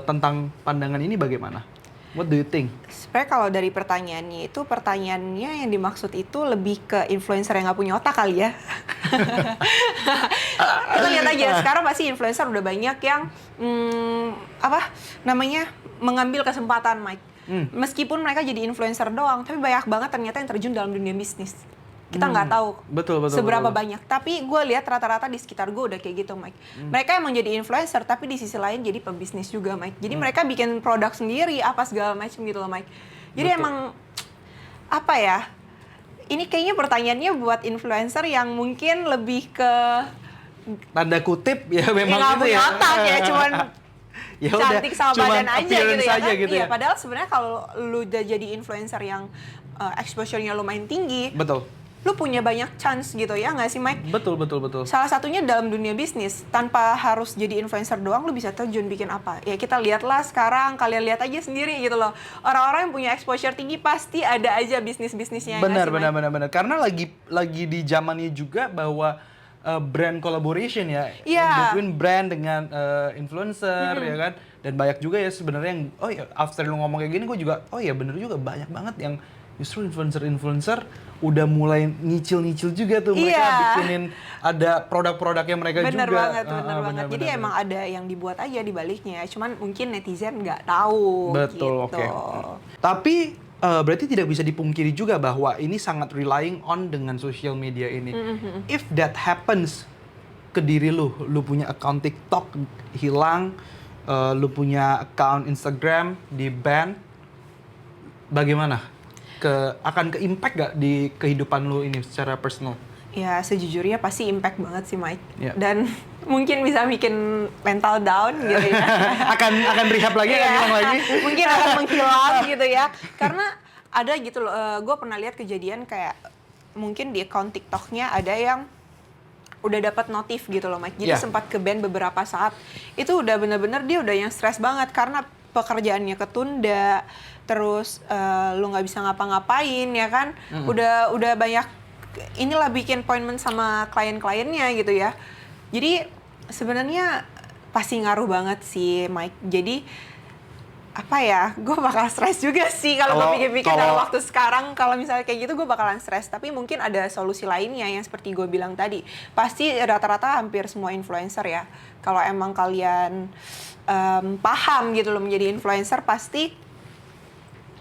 tentang pandangan ini bagaimana? What do you think? Sebenarnya kalau dari pertanyaannya yang dimaksud itu lebih ke influencer yang nggak punya otak kali ya. Kita lihat aja sekarang pasti influencer udah banyak yang mengambil kesempatan, Mike. Meskipun mereka jadi influencer doang, tapi banyak banget ternyata yang terjun dalam dunia bisnis. Kita nggak tahu seberapa banyak. Tapi gue lihat rata-rata di sekitar gue udah kayak gitu, Mike. Mereka emang jadi influencer, tapi di sisi lain jadi pembisnis juga, Mike. Jadi mereka bikin produk sendiri, apa segala macam gitu loh, Mike. Jadi emang, apa ya, ini kayaknya pertanyaannya buat influencer yang mungkin lebih ke... tanda kutip ya memang gitu ya. Otak ya, cuman... ya cantik sama badan aja gitu ya kan. Gitu iya, ya. Padahal sebenarnya kalau lu udah jadi influencer yang exposure-nya lumayan tinggi, betul, lu punya banyak chance gitu ya nggak sih, Mike? Betul. Salah satunya dalam dunia bisnis, tanpa harus jadi influencer doang, lu bisa terjun bikin apa. Ya kita lihatlah sekarang, kalian lihat aja sendiri gitu loh. Orang-orang yang punya exposure tinggi pasti ada aja bisnis-bisnisnya. Benar. Karena lagi di zamannya juga bahwa brand collaboration ya, between brand dengan influencer ya kan. Dan banyak juga ya sebenarnya yang after lu ngomong kayak gini gue juga bener juga, banyak banget yang justru influencer udah mulai nyicil juga tuh, mereka bikinin ada produk-produknya mereka bener juga. Bener banget. Jadi emang ada yang dibuat aja di baliknya, cuman mungkin netizen nggak tahu. Betul, gitu. Oke. Tapi berarti tidak bisa dipungkiri juga bahwa ini sangat relying on dengan social media ini. If that happens ke diri lu punya account TikTok hilang, lu punya account Instagram di ban, bagaimana? Akan ke impact gak di kehidupan lu ini secara personal? Ya sejujurnya pasti impact banget sih, Mike. Yeah. Dan mungkin bisa bikin mental down gitu ya. akan rehab lagi, akan hilang lagi. Mungkin akan menghilang gitu ya. Karena ada gitu loh, gue pernah lihat kejadian kayak mungkin di account TikToknya ada yang udah dapat notif gitu loh, Mike. Jadi sempat ke-ban beberapa saat. Itu udah bener-bener dia udah yang stres banget karena pekerjaannya ketunda, terus lu nggak bisa ngapa-ngapain ya kan. Udah banyak inilah bikin appointment sama klien-kliennya gitu ya. Jadi sebenarnya pasti ngaruh banget sih, Mike. Jadi apa ya, gue bakal stres juga sih kalau gue pikir-pikir dalam waktu sekarang. Kalau misalnya kayak gitu gue bakalan stres. Tapi mungkin ada solusi lainnya yang seperti gue bilang tadi. Pasti rata-rata hampir semua influencer ya, kalau emang kalian paham gitu loh menjadi influencer, pasti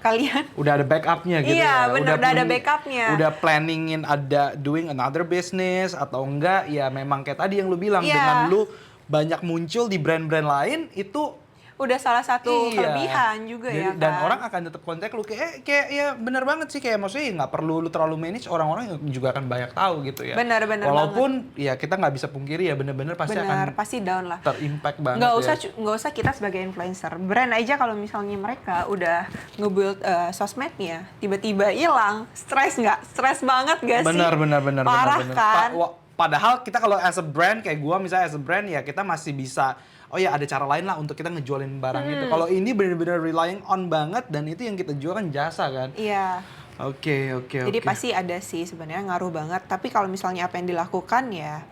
kalian udah ada backupnya gitu. Iya benar, udah ada backupnya. Udah planningin ada doing another business atau enggak, ya memang kayak tadi yang lu bilang, dengan lu banyak muncul di brand-brand lain, itu udah salah satu kelebihan juga. Jadi, ya kan. Dan orang akan tetap kontak lu kayak ya benar banget sih, kayak maksudnya nggak perlu lu terlalu manage, orang-orang juga akan banyak tahu gitu ya. Benar walaupun banget. Ya kita nggak bisa pungkiri ya benar-benar pasti down lah. Terimpact banget. Nggak usah kita sebagai influencer, brand aja kalau misalnya mereka udah nge-build sosmednya tiba-tiba hilang, stres banget gak sih? Benar. Parah kan? Padahal kita kalau as a brand, kayak gua misalnya as a brand ya kita masih bisa, ada cara lain lah untuk kita ngejualin barang itu. Kalau ini benar-benar relying on banget, dan itu yang kita jual kan jasa kan. Iya. Oke. Jadi pasti ada sih sebenarnya ngaruh banget. Tapi kalau misalnya apa yang dilakukan ya,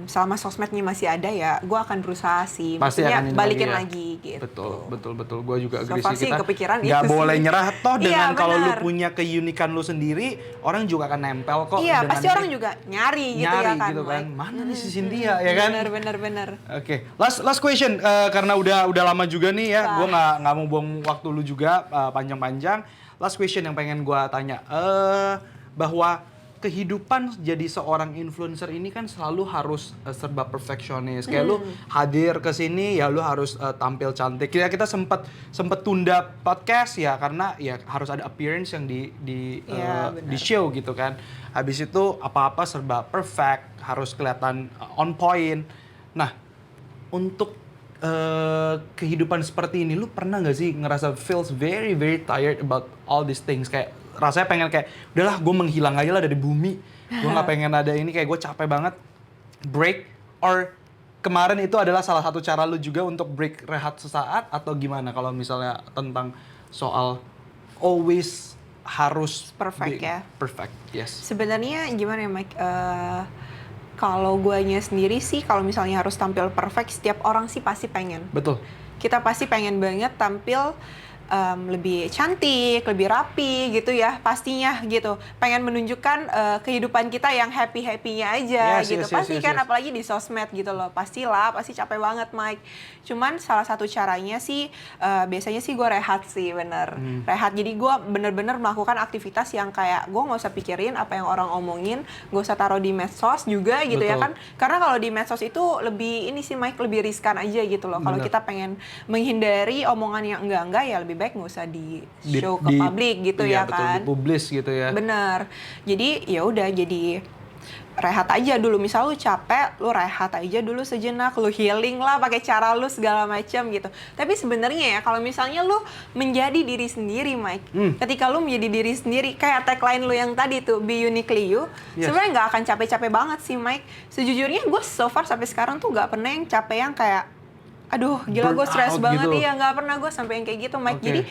selama sosmednya masih ada ya, gue akan berusaha sih. Pasti maksudnya akan balikin lagi, gitu. Betul. Gue juga agree sih kita kepikiran nggak boleh nyerah. Toh dengan kalau lu bener. punya keunikan lu sendiri, orang juga akan nempel kok. Iya, pasti orang juga nyari gitu ya kan. Gitu kan. Mana nih si Cynthia ya kan? Bener. Oke. Last question, karena udah lama juga nih ya. Gue nggak mau buang waktu lu juga panjang-panjang. Last question yang pengen gue tanya, bahwa kehidupan jadi seorang influencer ini kan selalu harus serba perfeksionis. Kayak lu hadir ke sini ya lu harus tampil cantik. Kita sempat tunda podcast ya karena ya harus ada appearance yang di show gitu kan. Habis itu apa-apa serba perfect, harus kelihatan on point. Nah, untuk kehidupan seperti ini, lu pernah nggak sih ngerasa feels very very tired about all these things, kayak rasanya pengen kayak udahlah gue menghilang aja lah dari bumi, gue nggak pengen ada ini, kayak gue capek banget, break. Or kemarin itu adalah salah satu cara lu juga untuk break, rehat sesaat, atau gimana kalau misalnya tentang soal always harus Perfect ya. Perfect, yes. Sebenarnya gimana ya Mike? Kalau guanya sendiri sih, kalau misalnya harus tampil perfect, setiap orang sih pasti pengen. Betul. Kita pasti pengen banget tampil lebih cantik, lebih rapi gitu ya, pastinya gitu. Pengen menunjukkan kehidupan kita yang happy-happynya aja gitu. Pasti kan, apalagi di sosmed gitu loh. Pastilah, pasti capek banget Mike. Cuman salah satu caranya sih, biasanya sih gue rehat sih, bener. Rehat, jadi gue bener-bener melakukan aktivitas yang kayak gue nggak usah pikirin apa yang orang omongin, gak usah taruh di medsos juga gitu. Betul. Ya kan. Karena kalau di medsos itu lebih, ini sih Mike, lebih riskan aja gitu loh. Kalau kita pengen menghindari omongan yang enggak-enggak, ya lebih baik nggak usah di show ke publik gitu ya betul, kan. Dipublis gitu ya. Bener. Jadi ya udah, jadi rehat aja dulu. Misal lu capek, lu rehat aja dulu sejenak, lu healing lah pakai cara lu segala macam gitu. Tapi sebenarnya ya, kalau misalnya lu menjadi diri sendiri Mike, ketika lu menjadi diri sendiri, kayak tagline lu yang tadi tuh, be uniquely you, sebenarnya nggak akan capek-capek banget sih Mike. Sejujurnya gue so far sampai sekarang tuh nggak pernah yang capek yang kayak aduh gila gue stres banget gitu. Iya, nggak pernah gue sampai yang kayak gitu Mike. Jadi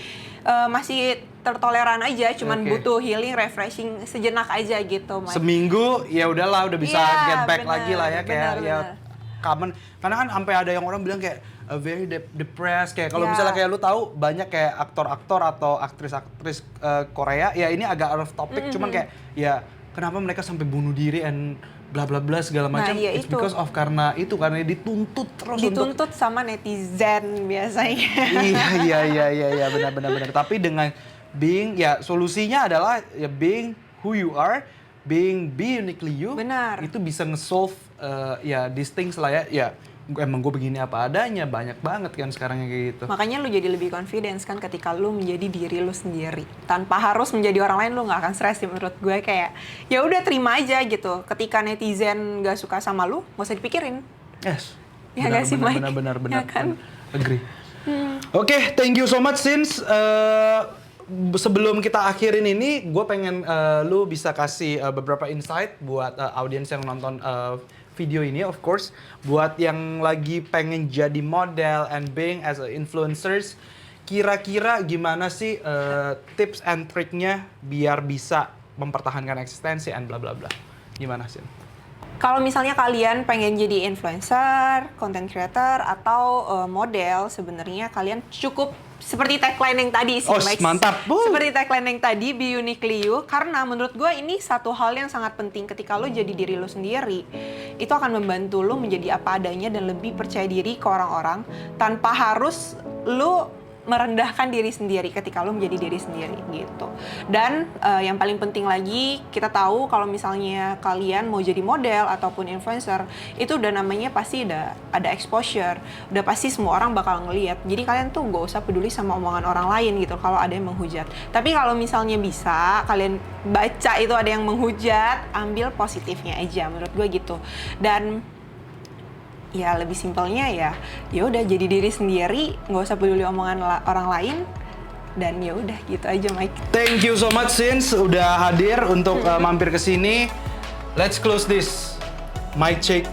masih tertoleran aja, cuman butuh healing, refreshing sejenak aja gitu Mike. Seminggu ya udahlah, udah bisa get back lagi lah ya, kayak ya common. Karena kan sampai ada yang orang bilang kayak very depressed, kayak kalau misalnya kayak lu tahu banyak kayak aktor-aktor atau aktris-aktris Korea, ya ini agak out of topic, cuman kayak ya kenapa mereka sampai bunuh diri and bla bla bla segala macam. Nah, it's because of karena dituntut terus, dituntut sama netizen biasanya. Iya benar. Tapi dengan being, ya solusinya adalah ya being who you are, be uniquely you. Benar. Itu bisa nge-solve ya these things lah ya. Ya emang gue begini apa adanya, banyak banget kan sekarang yang kayak gitu. Makanya lu jadi lebih confidence kan ketika lu menjadi diri lu sendiri. Tanpa harus menjadi orang lain, lu nggak akan stres sih menurut gue. Kayak ya udah terima aja gitu. Ketika netizen nggak suka sama lu, nggak usah dipikirin. Yes. Ya nggak sih Mike? Benar. Ya kan? Agree. Oke, thank you so much Sins. Sebelum kita akhirin ini, gue pengen lu bisa kasih beberapa insight buat audiens yang nonton video ini, of course, buat yang lagi pengen jadi model and being as a influencers, kira-kira gimana sih tips and triknya biar bisa mempertahankan eksistensi and bla bla bla. Gimana sih? Kalau misalnya kalian pengen jadi influencer, content creator, atau model, sebenarnya kalian cukup seperti tagline yang tadi sih, Mike. Mantap. Seperti tagline yang tadi, be uniquely you. Karena menurut gue ini satu hal yang sangat penting. Ketika lo jadi diri lo sendiri, itu akan membantu lo menjadi apa adanya dan lebih percaya diri ke orang-orang tanpa harus lo merendahkan diri sendiri ketika lo menjadi diri sendiri gitu. Dan yang paling penting lagi, kita tahu kalau misalnya kalian mau jadi model ataupun influencer, itu udah namanya pasti udah ada exposure, udah pasti semua orang bakal ngelihat. Jadi kalian tuh gak usah peduli sama omongan orang lain gitu kalau ada yang menghujat. Tapi kalau misalnya bisa kalian baca itu ada yang menghujat, ambil positifnya aja menurut gue gitu. Dan ya lebih simpelnya ya udah jadi diri sendiri, nggak usah peduli omongan orang lain, dan ya udah gitu aja Mike. Thank you so much Sins udah hadir untuk mampir ke sini. Let's close this. Mic check.